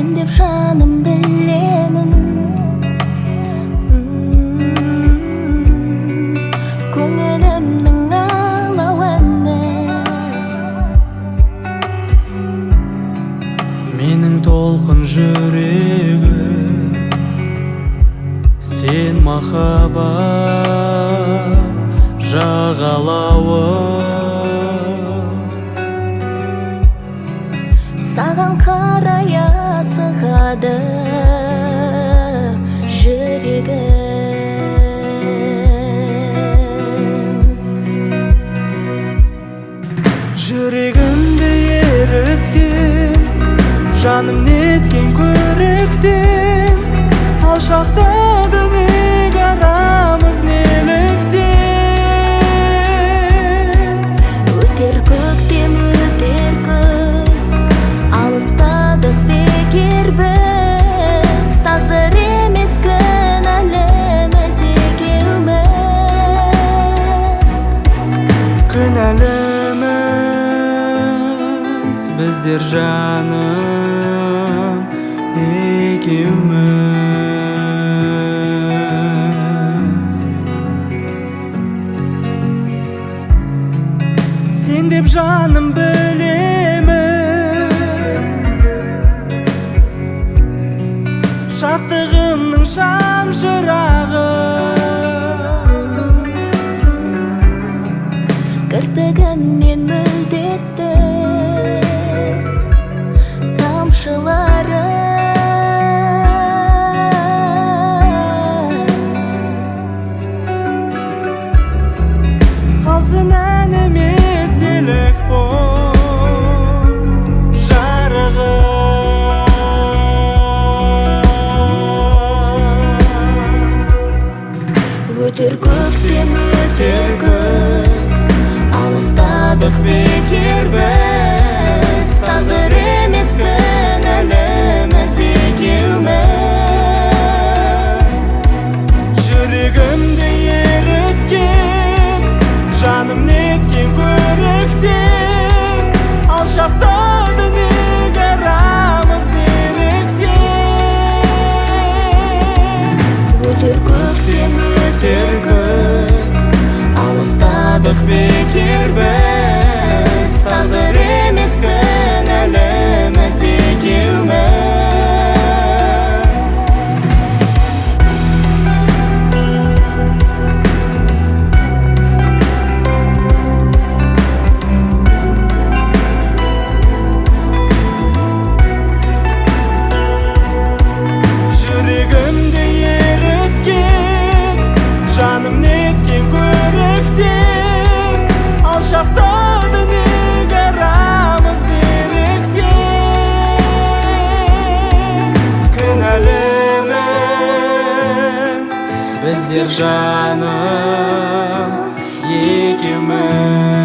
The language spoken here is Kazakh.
Sen dep жаным bilemin. Көңілімнің алауаны. Менің толқын жүрегі, сен махаббат жағалауы. Саған қарая сығады Жүрегімді еріткен, жаным неткен көріктен, алшақтады неге арамыз неліктен. Өтер көктем, өтер күз, алыстадық бекер біз. Тағдыр емес кінәліміз екеуміз. Кінәліміз біздер жаным екеуміз. Сен деп жаным білемін, шаттығымның шам шырағы. Кірпігімнен мөлдетті тамшылары. Қалсын әніміз нелік боп жарығы. Өтер көктем, өтер күз, алыстадық бекер біз. Тағдыр емес кінәліміз екеуміз. Жүрегімді еріткен, жаным неткен көріктен, алшақтады неге арамыз неліктен. Өтер көктем, өтер күз, алыстадық бекер біз. Тағдыр емес кінәліміз екеуміз. Жүрегімді еріткен, жаным неткен көріктен, алшақтады неге арамыз неліктен. Кінәліміз біздер жаным екеуміз.